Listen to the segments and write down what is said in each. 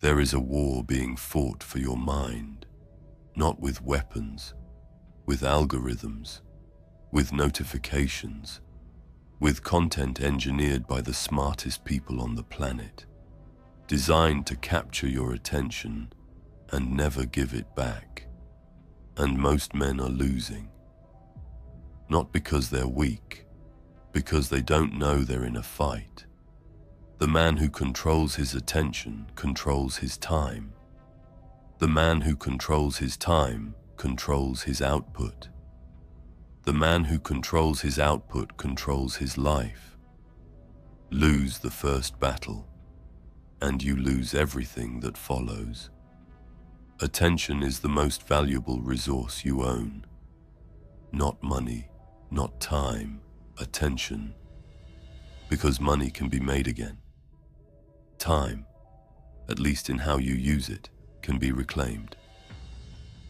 There is a war being fought for your mind, not with weapons, with algorithms, with notifications, with content engineered by the smartest people on the planet, designed to capture your attention and never give it back. And most men are losing. Not because they're weak, because they don't know they're in a fight. The man who controls his attention controls his time. The man who controls his time controls his output. The man who controls his output controls his life. Lose the first battle, and you lose everything that follows. Attention is the most valuable resource you own. Not money, not time, attention. Because money can be made again. Time, at least in how you use it, can be reclaimed.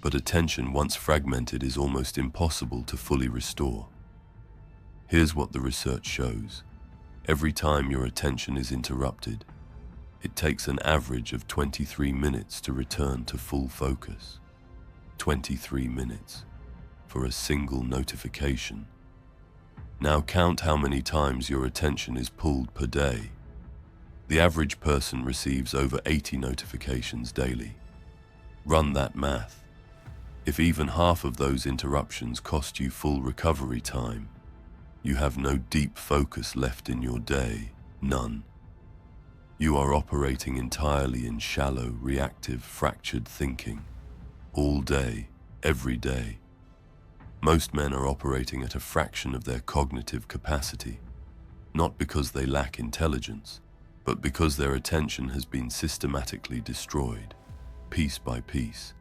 But attention, once fragmented, is almost impossible to fully restore. Here's what the research shows. Every time your attention is interrupted, it takes an average of 23 minutes to return to full focus. 23 minutes for a single notification. Now count how many times your attention is pulled per day. The average person receives over 80 notifications daily. Run that math. If even half of those interruptions cost you full recovery time, you have no deep focus left in your day, none. You are operating entirely in shallow, reactive, fractured thinking, all day, every day. Most men are operating at a fraction of their cognitive capacity, not because they lack intelligence, but because their attention has been systematically destroyed, piece by piece,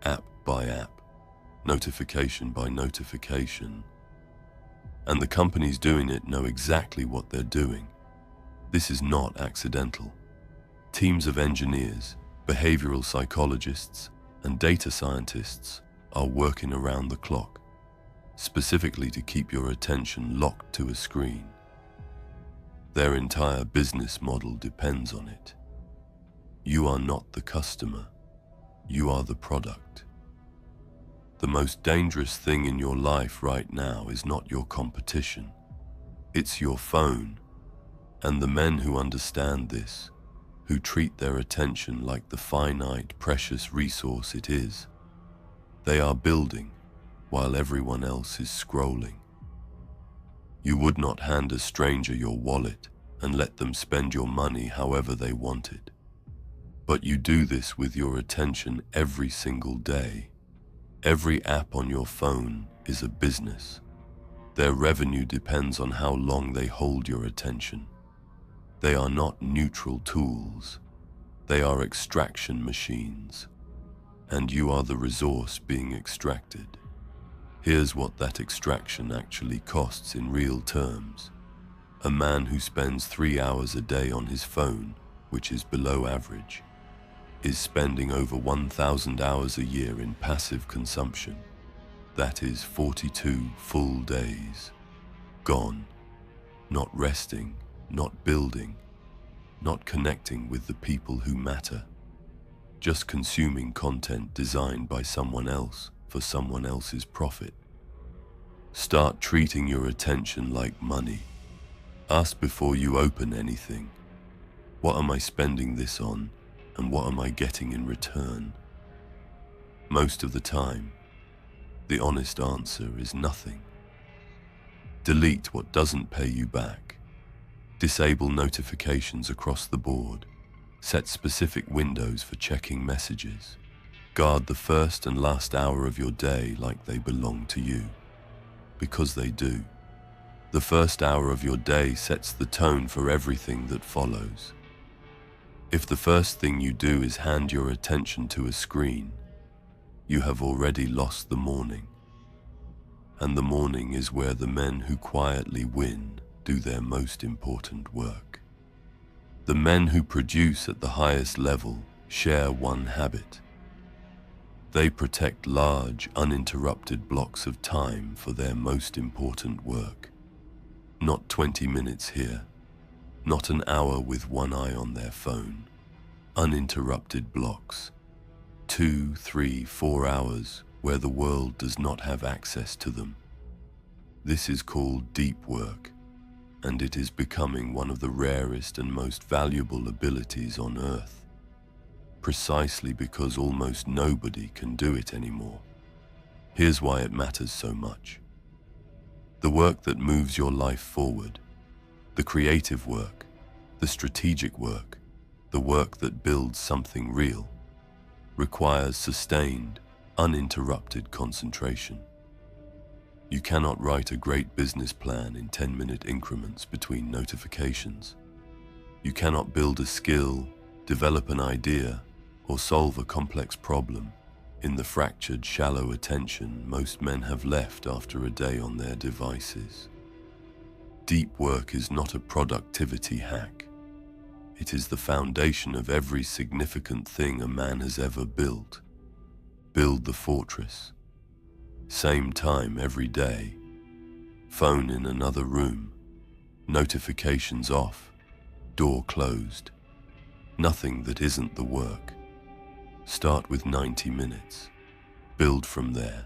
app by app, notification by notification. And the companies doing it know exactly what they're doing. This is not accidental. Teams of engineers, behavioral psychologists, and data scientists are working around the clock, specifically to keep your attention locked to a screen. Their entire business model depends on it. You are not the customer. You are the product. The most dangerous thing in your life right now is not your competition. It's your phone. And the men who understand this, who treat their attention like the finite, precious resource it is, they are building while everyone else is scrolling. You would not hand a stranger your wallet and let them spend your money however they wanted. But you do this with your attention every single day. Every app on your phone is a business. Their revenue depends on how long they hold your attention. They are not neutral tools. They are extraction machines. And you are the resource being extracted. Here's what that extraction actually costs in real terms. A man who spends 3 hours a day on his phone, which is below average, is spending over 1,000 hours a year in passive consumption. That is 42 full days. Gone. Not resting, not building, not connecting with the people who matter. Just consuming content designed by someone else for someone else's profit. Start treating your attention like money. Ask before you open anything, what am I spending this on, and what am I getting in return? Most of the time, the honest answer is nothing. Delete what doesn't pay you back. Disable notifications across the board. Set specific windows for checking messages. Guard the first and last hour of your day like they belong to you. Because they do. The first hour of your day sets the tone for everything that follows. If the first thing you do is hand your attention to a screen, you have already lost the morning. And the morning is where the men who quietly win do their most important work. The men who produce at the highest level share one habit. They protect large, uninterrupted blocks of time for their most important work. Not 20 minutes here, not an hour with one eye on their phone. uninterrupted blocks, 2, 3, 4 hours where the world does not have access to them. This is called deep work, and it is becoming one of the rarest and most valuable abilities on Earth, precisely because almost nobody can do it anymore. Here's why it matters so much. The work that moves your life forward, the creative work, the strategic work, the work that builds something real, requires sustained, uninterrupted concentration. You cannot write a great business plan in 10-minute increments between notifications. You cannot build a skill, develop an idea, or solve a complex problem in the fractured, shallow attention most men have left after a day on their devices. Deep work is not a productivity hack. It is the foundation of every significant thing a man has ever built. Build the fortress. Same time every day. Phone in another room. Notifications off. Door closed. Nothing that isn't the work. Start with 90 minutes. Build from there.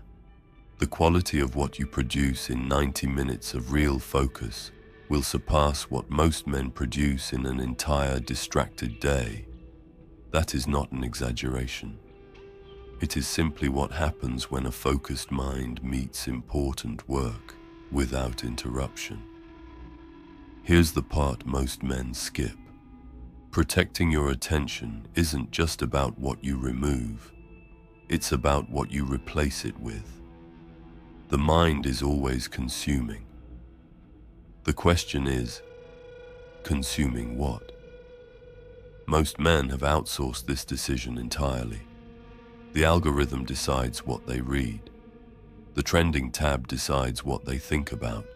The quality of what you produce in 90 minutes of real focus will surpass what most men produce in an entire distracted day. That is not an exaggeration. It is simply what happens when a focused mind meets important work without interruption. Here's the part most men skip. Protecting your attention isn't just about what you remove. It's about what you replace it with. The mind is always consuming. The question is, consuming what? Most men have outsourced this decision entirely. The algorithm decides what they read. The trending tab decides what they think about.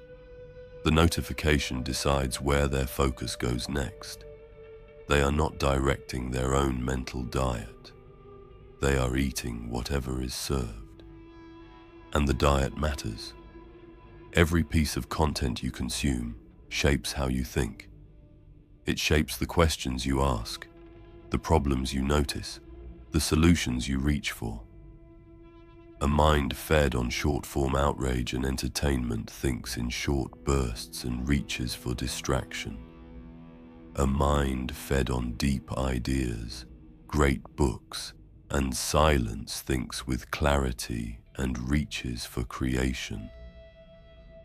The notification decides where their focus goes next. They are not directing their own mental diet. They are eating whatever is served. And the diet matters. Every piece of content you consume shapes how you think. It shapes the questions you ask, the problems you notice, the solutions you reach for. A mind fed on short-form outrage and entertainment thinks in short bursts and reaches for distraction. A mind fed on deep ideas, great books, and silence thinks with clarity and reaches for creation.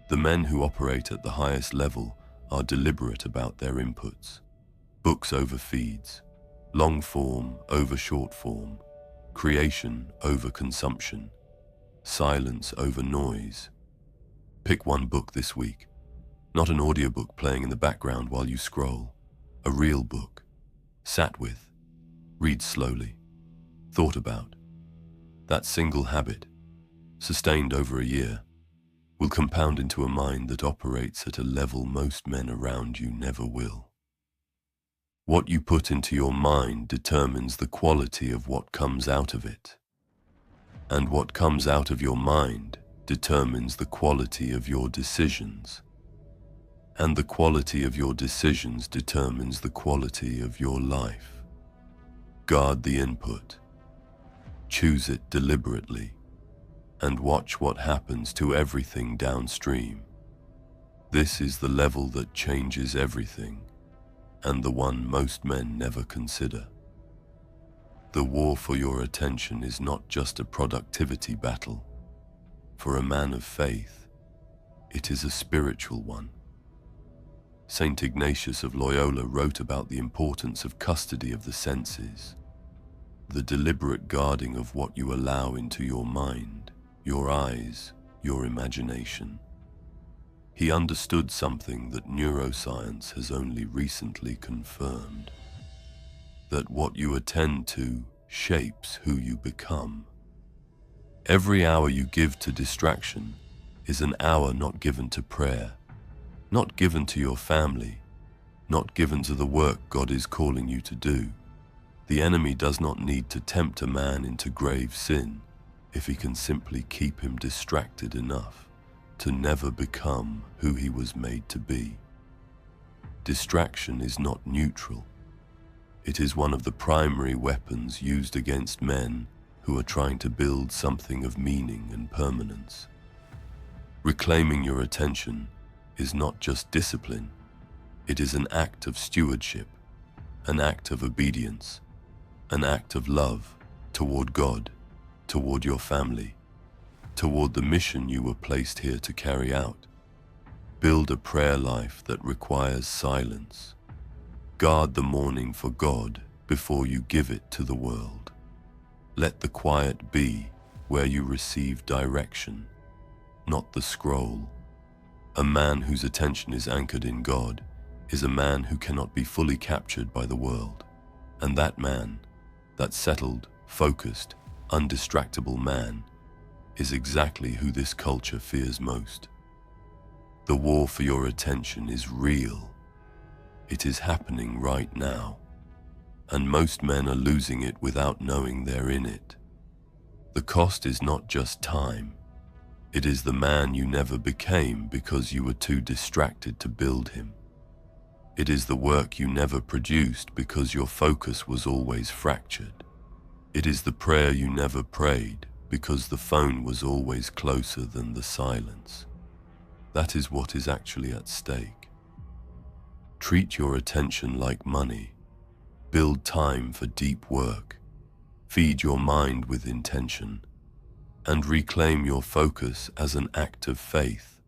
The men who operate at the highest level are deliberate about their inputs. Books over feeds, long form over short form, creation over consumption, silence over noise. Pick one book this week, not an audiobook playing in the background while you scroll. A real book, sat with, read slowly, thought about. That single habit, sustained over a year, will compound into a mind that operates at a level most men around you never will. What you put into your mind determines the quality of what comes out of it. And what comes out of your mind determines the quality of your decisions. And the quality of your decisions determines the quality of your life. Guard the input. Choose it deliberately, and watch what happens to everything downstream. This is the level that changes everything, and the one most men never consider. The war for your attention is not just a productivity battle. For a man of faith, it is a spiritual one. Saint Ignatius of Loyola wrote about the importance of custody of the senses, the deliberate guarding of what you allow into your mind, your eyes, your imagination. He understood something that neuroscience has only recently confirmed, that what you attend to shapes who you become. Every hour you give to distraction is an hour not given to prayer, not given to your family, not given to the work God is calling you to do. The enemy does not need to tempt a man into grave sin if he can simply keep him distracted enough to never become who he was made to be. Distraction is not neutral. It is one of the primary weapons used against men who are trying to build something of meaning and permanence. Reclaiming your attention is not just discipline, it is an act of stewardship, an act of obedience, an act of love toward God, toward your family, toward the mission you were placed here to carry out. Build a prayer life that requires silence. Guard the morning for God before you give it to the world. Let the quiet be where you receive direction, not the scroll. A man whose attention is anchored in God is a man who cannot be fully captured by the world. And that man, that settled, focused, undistractable man, is exactly who this culture fears most. The war for your attention is real. It is happening right now. And most men are losing it without knowing they're in it. The cost is not just time. It is the man you never became because you were too distracted to build him. It is the work you never produced because your focus was always fractured. It is the prayer you never prayed because the phone was always closer than the silence. That is what is actually at stake. Treat your attention like money. Build time for deep work. Feed your mind with intention. And reclaim your focus as an act of faith.